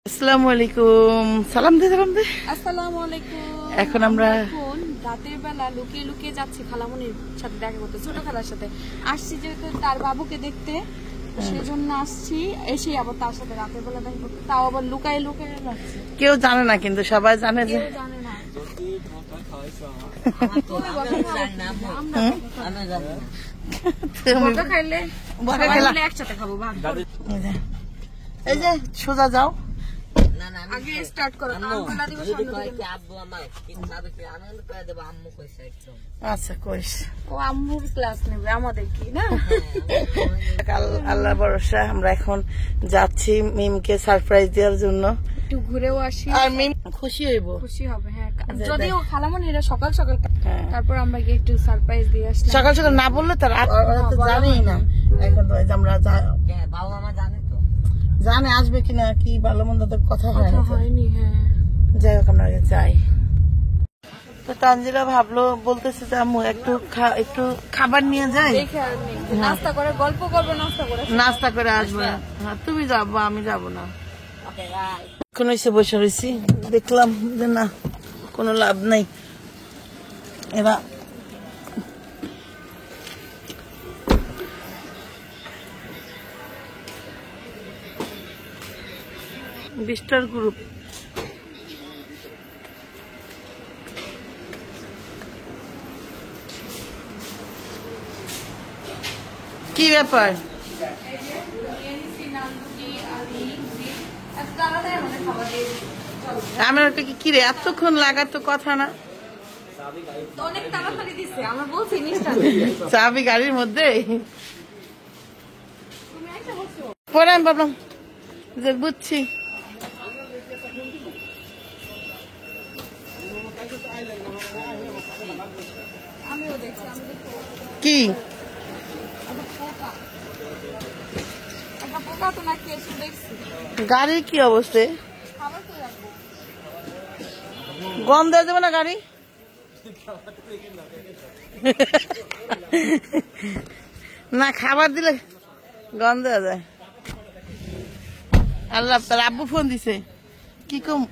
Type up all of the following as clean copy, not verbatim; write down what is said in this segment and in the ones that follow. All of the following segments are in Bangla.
আসসালামু আলাইকুম। সালাম দে আসসালামু আলাইকুম। এখন আমরা রাতের বেলা লুকিয়ে লুকিয়ে যাচ্ছি খালামণির সাথে দেখা করতে, ছোট খালার সাথে আসছি যেহেতু তার বাবুকে দেখতে, সেজন্য আসছি। এসে আবার তার সাথে রাতের বেলা দেখা করতে, তাও আবার লুকায় লুকায় যাচ্ছি। কেউ জানে না, কিন্তু সবাই জানে যে কেউ জানে না। বকা খাইলে একসাথে খাবো। এই যে সোজা যাও। আগে স্টার্ট করো। আচ্ছা কইস, ও আম্মুর ক্লাস নেবে আমাদের কি না। আল্লাহ ভরসা। আমরা এখন যাচ্ছি মিমকে সারপ্রাইজ দেওয়ার জন্য। একটু ঘুরেও আসি, আর মিম খুশি হইব, খুশি হবে। হ্যাঁ, যদিও খালামণিরা সকাল সকাল, তারপর আমরা গিয়ে একটু সারপ্রাইজ দিয়ে আসলাম। সকাল সকাল না বললে তারা তো জানেই না। এখন তো আমরা বাবা মা জানে তো, জানে আসবে কিনা কি ভালো মন্দ তো কথা হয়নি। হ্যাঁ, যাই হোক আমরা যাই। তো তানজিলা ভাবলো, বলতেছে যে আম্মু একটু খাবার নিয়ে যাই, নাস্তা করে গল্প করবো, নাস্তা করে আসবো। হ্যাঁ তুমি যাবো, আমি যাবো না। এখন এসে বসে রয়েছি, দেখলাম যে না কোনো লাভ নাই। এরা বিস্টার গ্রুপ। কি ব্যাপার? আমার কি রে এতক্ষণ লাগার তো কথা না। চাবি গাড়ির মধ্যে পরে আমি ভাবলাম যে বুঝছি। কি গাড়ির কি অবস্থা? গম দেওয়া যাবে না গাড়ি? না খাবার দিলে গম দেওয়া যায়। আল্লাহ, তার আব্বু ফোন দিছে। কি কম?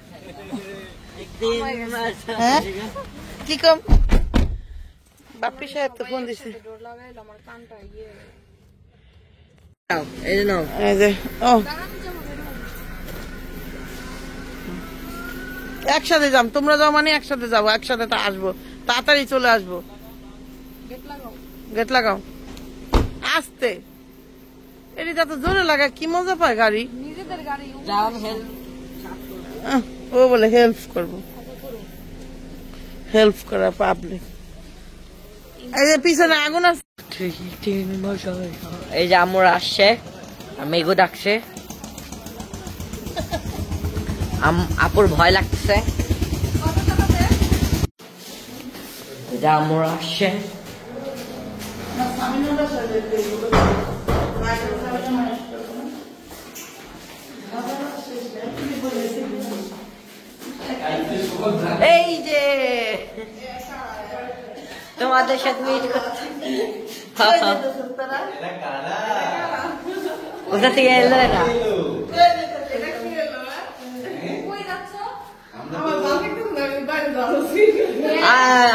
হ্যাঁ কি কম? বাপ্পি সাহেব তো ফোন দিছে। একসাথে যাম, তোমরা যাও মানে একসাথে যাবো, একসাথে তো আসবো, তাড়াতাড়ি চলে আসবো। গেট লাগাও আসতে। এটা যত জোরে লাগা কি মজা পায় গাড়ি। নিজেদের গাড়ি ও বলে হেল্প করবো, হেল্প করা পাবলিক। এই যে পিছনে আগুন আছে। এই যে আমরা আসছে, মেঘু ডাকছে, আপুর ভয় লাগছে। আমরা আসছে, এই যে তোমাদের সাথে মিট করতে ওটা থেকে এলো না।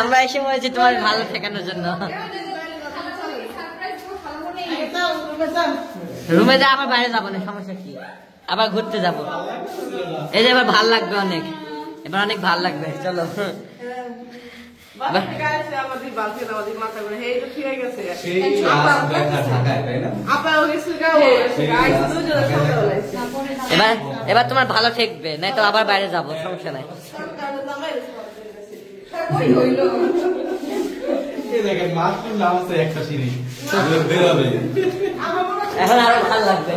আমরা এসে বলছি তোমার ভালো ঠেকানোর জন্য। রুমে যা, আবার বাইরে যাবো না, সমস্যা কি, আবার ঘুরতে যাবো। এই যে এবার ভাল লাগবে অনেক, এবার অনেক ভাল লাগবে। চলো এবার তোমার ভালো ঠেকবে, নাই তো আবার বাইরে যাবো, সমস্যা নাই। এখন আরো ভালো লাগবে।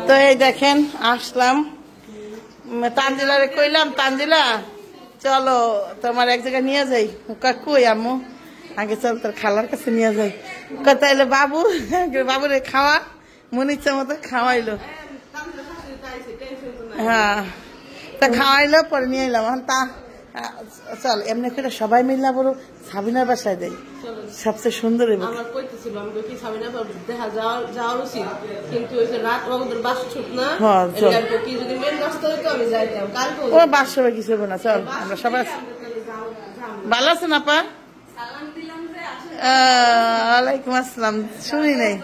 তো এই দেখেন আসলাম, তানজিলারে কইলাম তানজিলা চলো তোমার এক জায়গায় নিয়ে যাই। কই আম্মু আগে চল তোর খালার কাছে নিয়ে যাই। তাইলে বাবু বাবুরে খাওয়া মন ইচ্ছা মতো খাওয়াইলো। হ্যাঁ তা খাওয়াইলো পরে নিয়ে এলাম এখন তা চল এমনি করে সবাই মিললা বলো সাবিনার বাসায় দেয় সবচেয়ে সুন্দর আমার কইতেছিল আমি কি সাবিনা দেখা যাওয়ার উচিত কিন্তু ওই যে রাত আমাদের বাস ছুট না হ্যাঁ, চল। কি যদি মেন রাস্তা হইতো আমি যাইতাম কালকে ও বাস সবাই কিছু হবে না চল আমরা সবাই ভালো আছেন আপা ওয়ালাইকুম আসসালাম শুনি নাই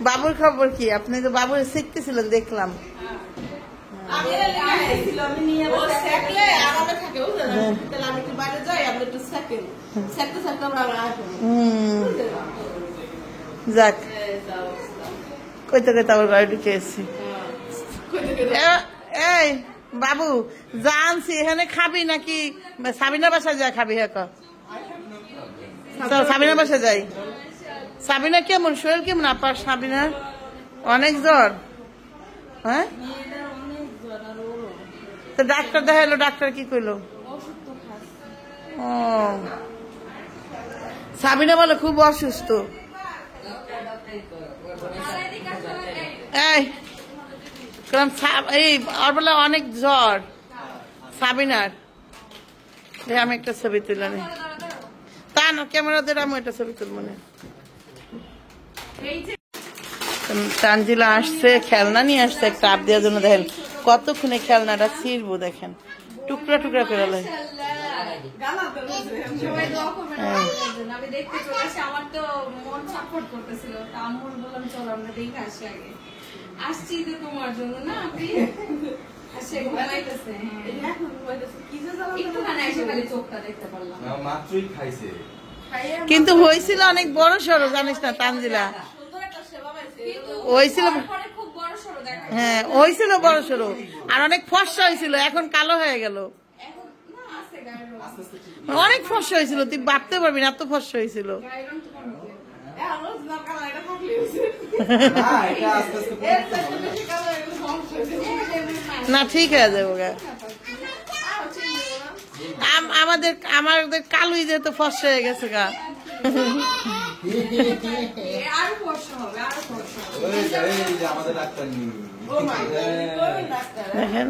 বাবুর খবর কি আপনি তো বাবুর শিখতেছিলেন দেখলাম আমি নিয়ে থাকলে আরামে থাকে বুঝলেন তাহলে আমি একটু বাইরে যাই আপনি একটু সেকেন্ড আমরা আসবো যাক কইতে কইতে আবার বাড়ি ঢুকে এসছি এই বাবু জানছি এখানে খাবি নাকি সাবিনার বাসায় যা খাবি হ্যাঁ চল সাবিনার বাসায় যাই সাবিনা কেমন শরীর কেমন আপার সাবিনার অনেক জ্বর হ্যাঁ তো ডাক্তার দেখাইলো ডাক্তার কি কইলো ও সাবিনা বলে খুব অসুস্থ এই আর বলে অনেক জ্বর সাবিনার আমি একটা ছবি তুলে নি তা না ক্যামেরা দিয়ে আমি একটা ছবি তুলব না তানজিলা আসছে খেলনা নিয়ে আসছে একটা আপ দেওয়ার জন্য দেখেন কতক্ষণে খেলনাটা ছিড়বো দেখেন টুকরা টুকরা করে লাই সবাই দোয়া করবেন আমি দেখতে চলে আসি আমার তো মন সাপোর্ট করতেছিল তা আমি বললাম চলো আমরা দেখে আসি আগে আসছি তো তোমার জন্য না আপনি আসে ঘুমাইতেছে একটুখানি এসে খালি চোখটা দেখতে পারলাম মাত্রই খাইছে কিন্তু হয়েছিল অনেক বড় সড়ো জানিস না তানজিলা হয়েছিল খুব বড় সড়ো দেখা হ্যাঁ হয়েছিল বড় সড়ো আর অনেক ফর্সা হয়েছিল এখন কালো হয়ে গেল এখন না আছে গায়ের অনেক ফর্সা হয়েছিল তুই ভাবতে পারবি না এত ফর্সা হয়েছিল গায়ের রং তোমার মধ্যে না এটা আস্তে আস্তে না ঠিক হয়ে যাবো গা আমাদের কালুই যেহেতু ফর্সা হয়ে গেছে গা আরো ফর্সা হবে আরো ফর্সা হবে ওই যে আমাদের ডাক্তার নি দেখেন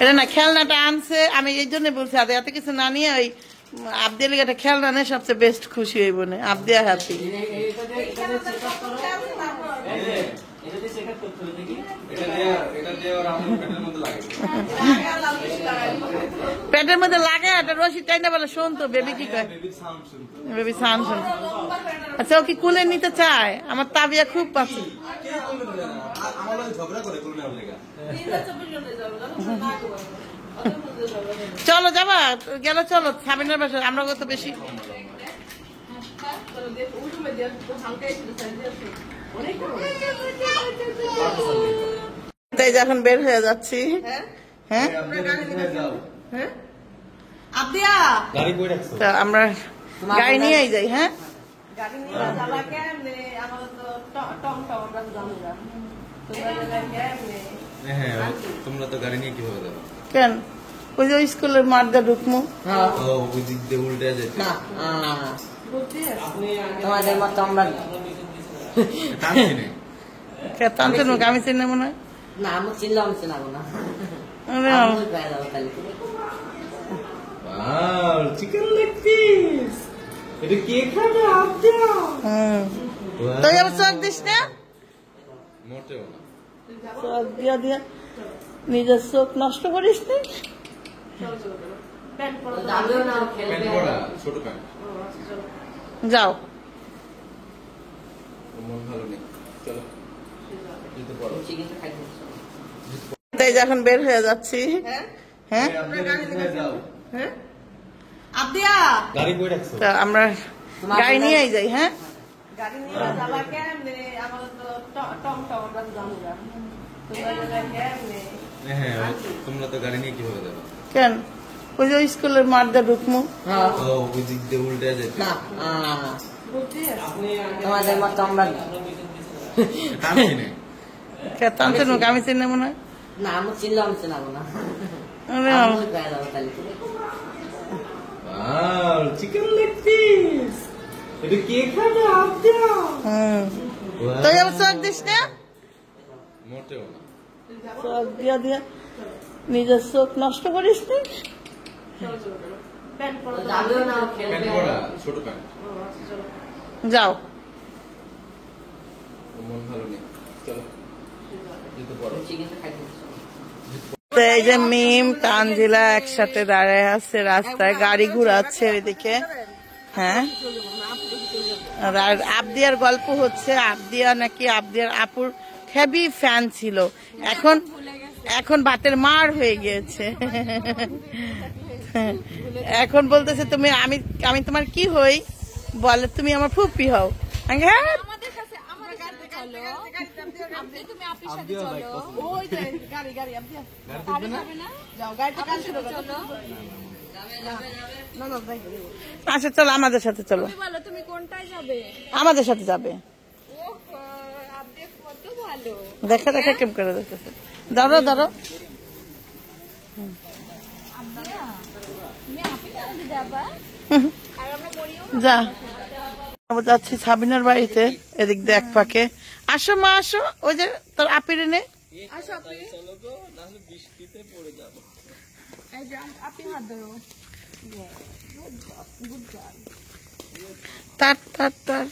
এটা না খেলনাটা আনছে আমি এই জন্য বলছি আর এত কিছু না নিয়ে ওই আবদিয়ার একটা খেলনা নেই সবচেয়ে বেস্ট খুশি হইব না আবদিয়া হ্যাপি পেটের মধ্যে লাগে একটা রশি টাইনা বলে শোন তো বেবি কি কয় বেবি সাউন্ড শুন আচ্ছা ও কি কুলে নিতে চায় আমার তাবিয়া খুব পাচ্ছে চলো যাবা গেল চলো সাবিনার বাসায় আমরা কত বেশি তাই যখন বের হয়ে যাচ্ছি হ্যাঁ আবদিয়া গাড়ি কই রাখছো তা আমরা গাড়ি নিয়েই যাই হ্যাঁ গাড়ি নিয়ে যাওয়া কেমনে আমাদের তো টম আমরা তো জানি না তোমরা কেমনে হ্যাঁ তোমরা তো গাড়ি নিয়ে কিভাবে যাবে কেন ওই যে স্কুলের মাঠটা ঢুকমু ও ওই দিক দিয়ে উল্টে যেতে না তোমাদের মতো আমরা টানছি না টানতে নুক আমি চিনি মনে হয় না আমি চিনলাম চিনাবো না আরে আমি পেয়ে যাবো তাহলে ওয়াও চিকেন লেগ পিস এটা কে খাবে আবদিয়া তুই আবার চোখ দিস না মোটেও না চোখ দিয়া দিয়া নিজের চোখ নষ্ট করিস না যাবেও না প্যান্ট খেলবে পরা ছোট প্যান্ট যাও মন ভালো নেই চলো জুতো পরো চিকেন খাইতে তাই যখন বের হয়ে যাচ্ছি হ্যাঁ যাও আবদিয়া গাড়ি কই রাখছো তা আমরা গাড়ি নিয়েই যাই হ্যাঁ গাড়ি নিয়ে যাওয়া কেমনে আমাদের তো টম আমরা তো জানি না তোমরা কেমনে হ্যাঁ তোমরা তো গাড়ি নিয়ে কিভাবে যাবে কেন ওই যে স্কুলের মাঠটা ঢুকমু ও ওই দিক দিয়ে উল্টে যেতে না তোমাদের মতো আমরা টানছি না টানতে নুক আমি চিনি মনে হয় না আমি চিনলাম চিনাবো না আরে আমি পেয়ে যাবো তাহলে ওয়াও চিকেন লেগ পিস এটা কে খাবে আবদিয়া তুই আবার চোখ দিস না মোটেও না চোখ দিয়া দিয়া নিজের চোখ নষ্ট করিস নি। যাবেও না, খেলবে। ছোট প্যান্ট যাও মন ভালো নেই চলো যেতে পারো চিকেনটা খাইতে দিচ্ছি। তো এই যে মিম তানজিলা একসাথে দাঁড়ায় আছে রাস্তায়, গাড়ি ঘুরাচ্ছে এদিকে। হ্যাঁ, আর আবদিয়ার গল্প হচ্ছে, আবদিয়া নাকি আবদিয়ার আপুর হেভি ফ্যান ছিল, এখন ভাতের মার হয়ে গিয়েছে। এখন বলতেছে তুমি আমি তোমার কি হই, বলে তুমি আমার ফুপি হও। আমি হ্যাঁ আমাদের কাছে চলো আপনি তুমি আপুর সাথে চলো ওই যে গাড়ি গাড়ি আপনি গাড়ি যাবে না যাও গাড়িটা ক্যান্সেল করো চলো না না ভাই আচ্ছা চলো আমাদের সাথে চলো, তুমি বলো তুমি কোনটায় যাবে আমাদের সাথে যাবে। ওহ আপনি কত ভালো দেখা দেখা কেম করে দেখতেছে, ধরো ধরো। তুমি আপুর সাথে যাবা আর আমরা করিও যা আমরা যাচ্ছি সাবিনার বাড়িতে, এদিক দিয়ে এক পাকে। আসো মা আসো, ওই যে তোর আপিরে নে। আসো আপনি এই যে আপনি হাত ধরো তার তার তার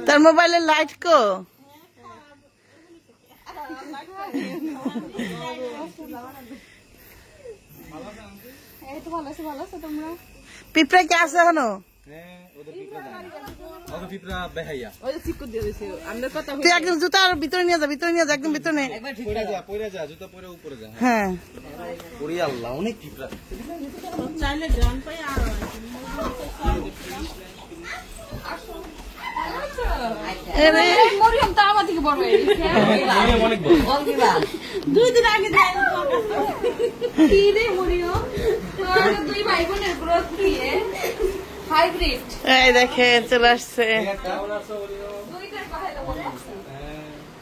তার মোবাইলের লাইট কো? এই তো ভালো আছো তোমরা পিঁপড়া কি আছে এখনো? পিঁপড়া বেহাইয়া ওই যে চিকু দিয়ে দিছে আমরা কথা তুই একদম জুতা আর ভিতরে নিয়ে যা, ভিতরে নিয়ে যা, একদম ভিতরে নে। পরে যা জুতা পরে উপরে যা হ্যাঁ পরে আল্লাহ অনেক পিঁপড়া চাইলে জান পাই আর আরে মরিয়ম তো আমার থেকে বড় হয়ে গেছে অনেক বড় বল দিবা। 2 দিন আগে যাই কি রে মরিয়ম তোর দুই ভাই বোনের গ্রোথ কি হাইব্রিড এই দেখে চলে আসছে। দুইটার কথা বলে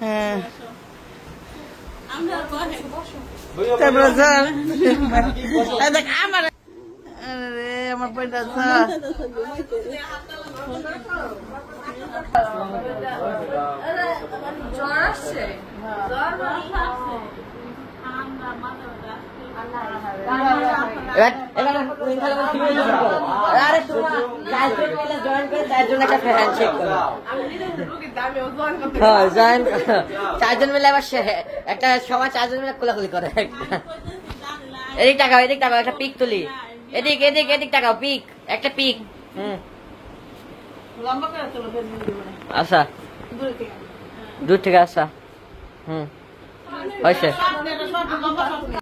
হ্যাঁ আমরা তারপরে ধর এই দেখ আমার, আরে আমার বইটা ধর। জ্বর আসছে এবার আরে তোমরা চারজন মিলে জয়েন করে তার জন্য একটা হ্যান্ডশেক করো। হ্যাঁ জয়েন চারজন মিলে আবার একটা সবাই চারজন মিলে কোলাকুলি করে। এদিক টাকাও একটা পিক তুলি, এদিক এদিক এদিক টাকাও পিক, একটা পিক। লম্বা করে চলো, আচ্ছা দূর থেকে আসা হয়েছে।